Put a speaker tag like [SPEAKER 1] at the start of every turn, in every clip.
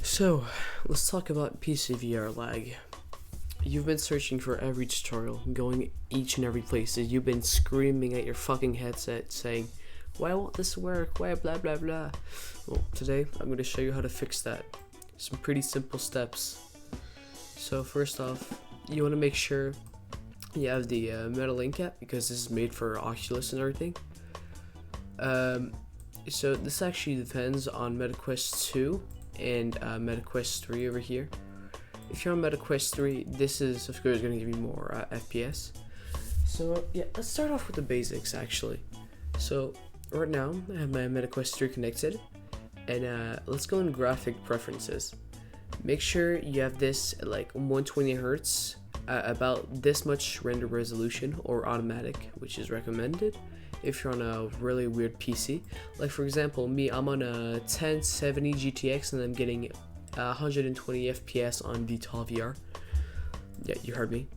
[SPEAKER 1] So, let's talk about PCVR lag. You've been searching for every tutorial, going each and every place, and you've been screaming at your fucking headset saying, why won't this work? Why blah blah blah? Well, today I'm going to show you how to fix that. Some pretty simple steps. So first off, you want to make sure you have the Meta Link app, because this is made for Oculus and everything. So this actually depends on MetaQuest 2 and MetaQuest 3 over here. If you're on MetaQuest 3, this is of course going to give you more FPS. So yeah, let's start off with the basics actually. So right now I have my MetaQuest 3 connected, and let's go in graphic preferences. Make sure you have this at like 120 Hz, about this much render resolution or automatic, which is recommended if you're on a really weird PC. Like for example, me, I'm on a 1070 GTX and I'm getting 120 FPS on VTOL VR. Yeah, you heard me.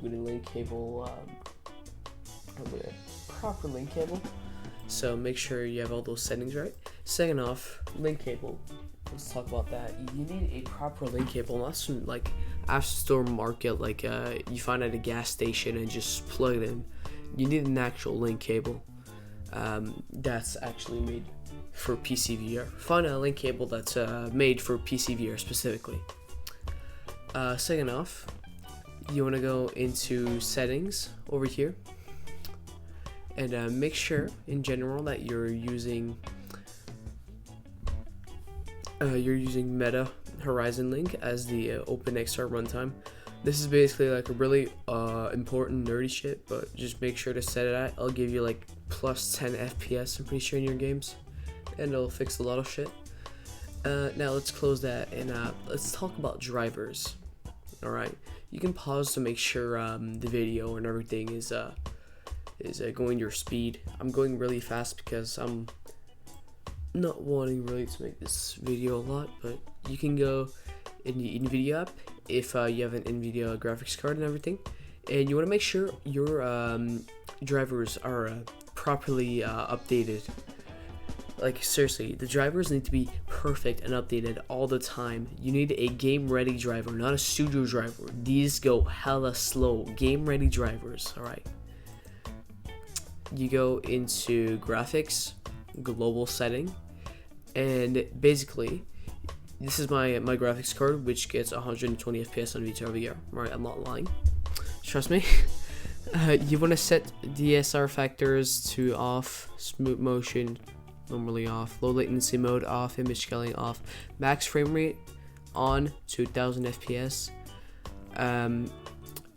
[SPEAKER 1] With a link cable, with a proper link cable. So make sure you have all those settings right. Second off, link cable. Let's talk about that. You need a proper link cable, not some like App Store market like you find at a gas station and just plug it in. You need an actual link cable that's actually made for PCVR. Find a link cable that's made for PCVR specifically. Second off, you want to go into settings over here and make sure in general that you're using Meta Horizon Link as the OpenXR runtime. This is basically like a really important nerdy shit, but just make sure to set it at. I'll give you like plus 10 FPS, I'm pretty sure, in your games, and it'll fix a lot of shit. Now let's close that and let's talk about drivers. Alright, you can pause to make sure the video and everything is going your speed. I'm going really fast because I'm not wanting really to make this video a lot, but you can go in the NVIDIA app if you have an NVIDIA graphics card and everything, and you want to make sure your drivers are properly updated. Like seriously, the drivers need to be perfect and updated all the time. You need a game ready driver, not a studio driver. These go hella slow. Game ready drivers. Alright, you go into graphics, global setting, and basically this is my graphics card, which gets 120 FPS on VR. Right, I'm not lying. Trust me. You want to set DSR factors to off, smooth motion normally off, low latency mode off, image scaling off, max frame rate on to 1000 FPS.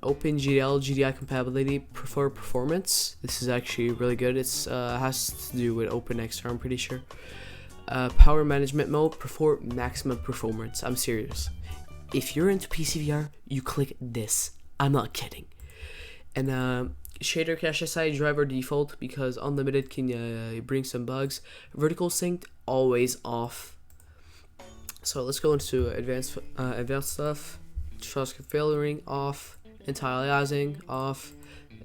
[SPEAKER 1] Open GDL GDI compatibility for performance. This is actually really good. It's has to do with OpenXR, I'm pretty sure. Power management mode for maximum performance. I'm serious. If you're into PCVR, you click this. I'm not kidding. And shader cache aside, driver default, because unlimited can bring some bugs. Vertical sync always off. So let's go into advanced stuff. Transcript filtering off. Anti-aliasing off.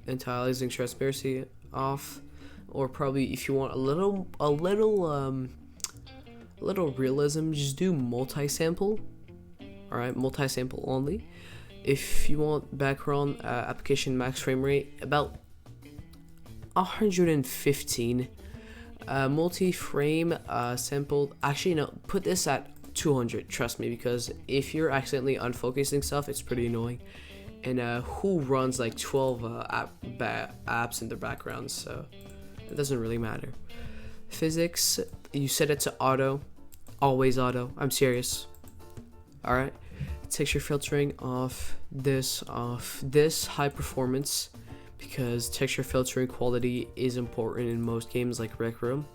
[SPEAKER 1] Anti-aliasing transparency off. Or probably if you want a little realism, just do multi-sample. Alright, multi-sample only. If you want background application max frame rate, about 115. Multi-frame sampled, actually no, put this at 200, trust me, because if you're accidentally unfocusing stuff, it's pretty annoying. And who runs like 12 apps in the background, so it doesn't really matter. Physics, you set it to auto, always auto, I'm serious. Alright, texture filtering off this high performance, because texture filtering quality is important in most games like Rec Room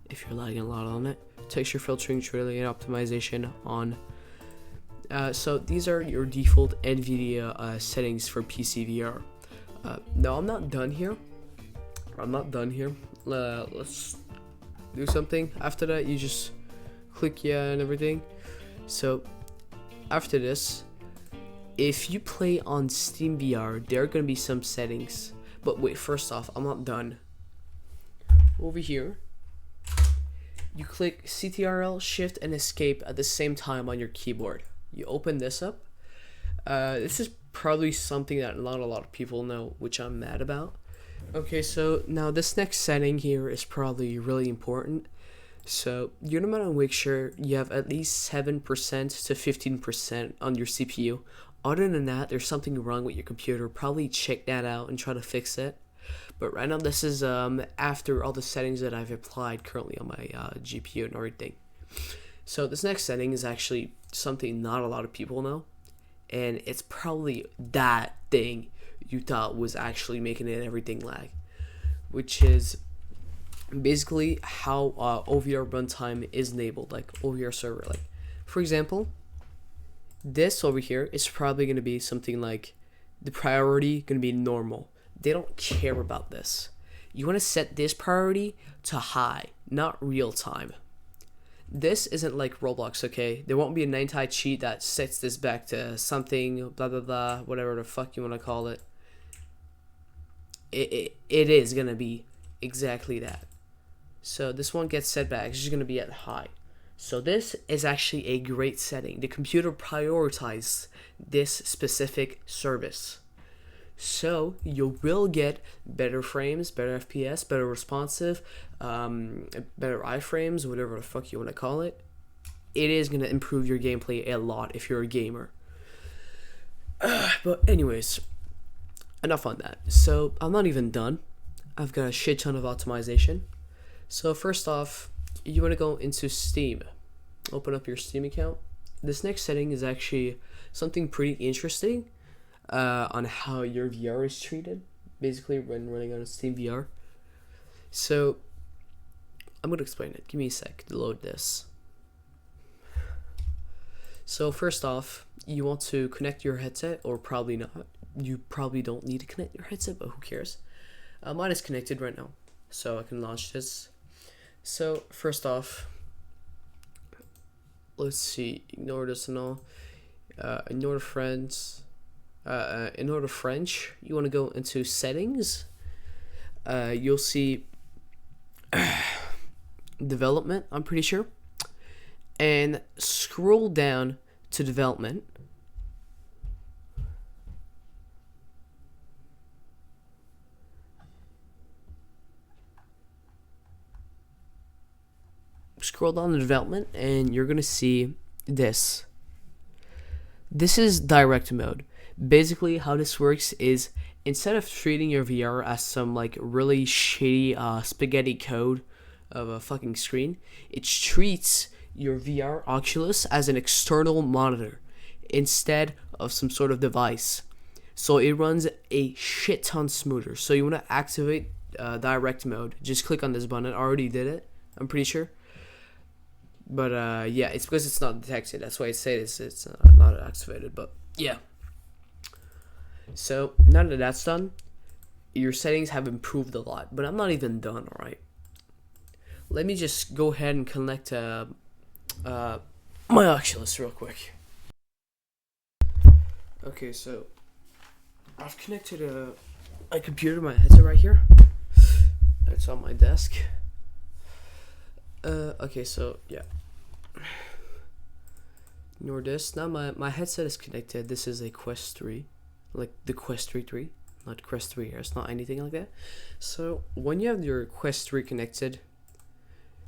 [SPEAKER 1] if you're lagging a lot on it. Texture filtering, trillion optimization on. So these are your default NVIDIA settings for PCVR. No, I'm not done here. Let's do something. After that, you just click yeah and everything. So after this, if you play on Steam VR, there are going to be some settings. But wait, first off, I'm not done. Over here, You click CTRL, Shift, and Escape at the same time on your keyboard. You open this up. This is probably something that not a lot of people know, which I'm mad about. Okay, so now this next setting here is probably really important. So you're gonna want to make sure you have at least 7% to 15% on your CPU. Other than that, there's something wrong with your computer. Probably check that out and try to fix it. But right now, this is after all the settings that I've applied currently on my GPU and everything. So this next setting is actually something not a lot of people know, and it's probably that thing you thought was actually making it everything lag, which is basically how OVR runtime is enabled, like OVR server. Like, for example, this over here is probably going to be something like the priority going to be normal. They don't care about this. You want to set this priority to high, not real time. This isn't like Roblox, okay? There won't be a 9-tie cheat that sets this back to something, blah, blah, blah, whatever the fuck you want to call it. It is going to be exactly that. So this one gets set back. It's just going to be at high. So this is actually a great setting. The computer prioritizes this specific service. So you will get better frames, better FPS, better responsive, better iframes, whatever the fuck you want to call it. It is going to improve your gameplay a lot if you're a gamer. But anyways, enough on that. So I'm not even done. I've got a shit ton of optimization. So first off, you want to go into Steam. Open up your Steam account. This next setting is actually something pretty interesting. On how your VR is treated, basically when running on a Steam VR. So I'm gonna explain it. Give me a sec to load this. So first off, you want to connect your headset, or probably not. You probably don't need to connect your headset, but who cares? Mine is connected right now, so I can launch this. So first off, let's see. Ignore this and all. Ignore the friends. In order French, you want to go into settings. You'll see development, I'm pretty sure, and scroll down to development. Scroll down to development, and you're gonna see this. This is direct mode. Basically, how this works is instead of treating your VR as some like really shitty spaghetti code of a fucking screen, it treats your VR Oculus as an external monitor instead of some sort of device. So it runs a shit ton smoother. So you want to activate direct mode. Just click on this button. I already did it, I'm pretty sure. But yeah, it's because it's not detected. That's why I say this. It's not activated. But yeah. So now that that's done, your settings have improved a lot. But I'm not even done. All right. Let me just go ahead and connect my Oculus real quick. Okay, so I've connected my computer, my headset right here. It's on my desk. Okay, so yeah. Ignore this. Now my headset is connected. This is a Quest 3. Like the Quest 3, not Quest 3 Air. It's not anything like that. So when you have your Quest 3 connected,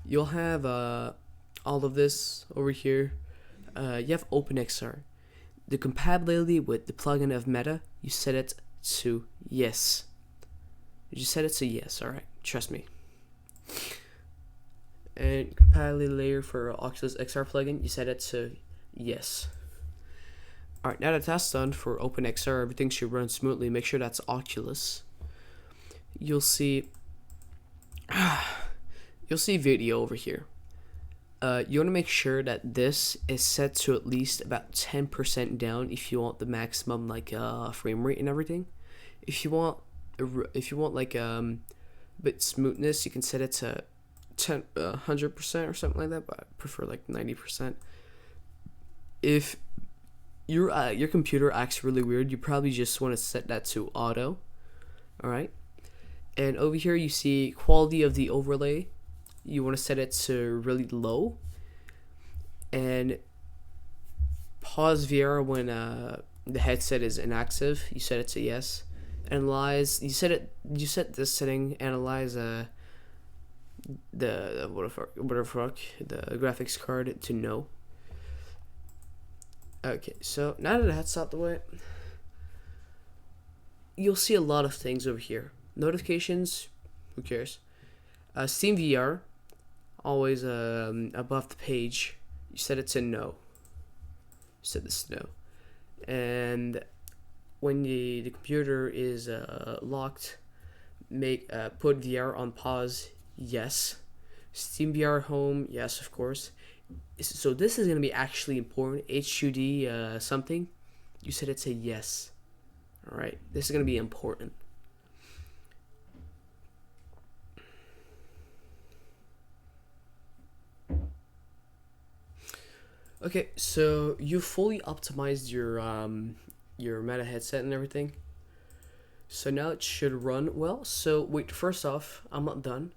[SPEAKER 1] you'll have all of this over here. You have OpenXR. The compatibility with the plugin of Meta, you set it to yes. You just set it to yes, alright. Trust me. And compatibility layer for Oculus XR plugin, you set it to yes. Alright, now that that's done for OpenXR, everything should run smoothly. Make sure that's Oculus. You'll see video over here. You want to make sure that this is set to at least about 10% down if you want the maximum like frame rate and everything. If you want like bit smoothness, you can set it to 100% or something like that, but I prefer like 90%. If your computer acts really weird, you probably just want to set that to auto. All right, and over here you see quality of the overlay. you want to set it to really low, and pause VR when the headset is inactive. You set it to yes. Analyze. You set this setting. Analyze the the graphics card to no. Okay, so now that that's out the way, you'll see a lot of things over here. Notifications, who cares? Steam VR, always above the page. You set it to no. Set this to no, and when the computer is locked, put VR on pause. Yes. Steam VR home. Yes, of course. So this is gonna be actually important. HUD something. You set it to yes. All right. This is gonna be important. Okay, so you fully optimized your Meta headset and everything. So now it should run well. So wait, first off, I'm not done.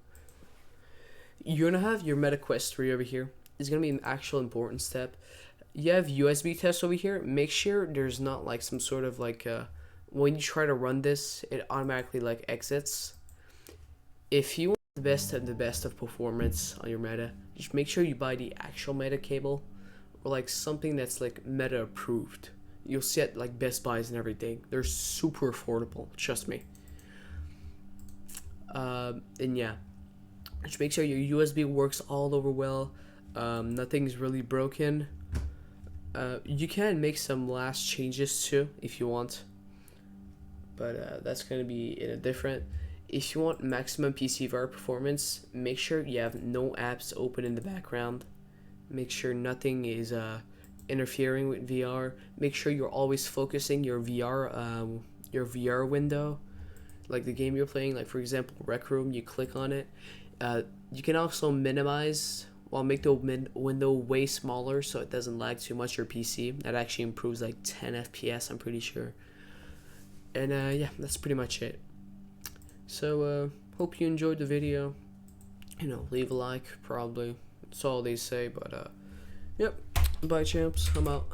[SPEAKER 1] You're gonna have your Meta Quest 3 over here. It's gonna be an actual important step. You have USB tests over here. Make sure there's not like some sort of like when you try to run this, it automatically like exits. If you want the best of performance on your Meta, just make sure you buy the actual Meta cable, or like something that's like Meta approved. You'll see at like Best Buys and everything. They're super affordable, trust me. And yeah, just make sure your USB works all over well. Nothing's really broken. You can make some last changes too if you want, but that's gonna be in a different. If you want maximum PCVR performance, make sure you have no apps open in the background. Make sure nothing is interfering with VR. Make sure you're always focusing your VR window, like the game you're playing. Like for example, Rec Room. You click on it. You can also minimize. Well, make the window way smaller so it doesn't lag too much your PC. That actually improves like 10 FPS, I'm pretty sure. And yeah, that's pretty much it. So hope you enjoyed the video. You know, leave a like, probably. That's all they say, but yep. Bye champs, I'm out.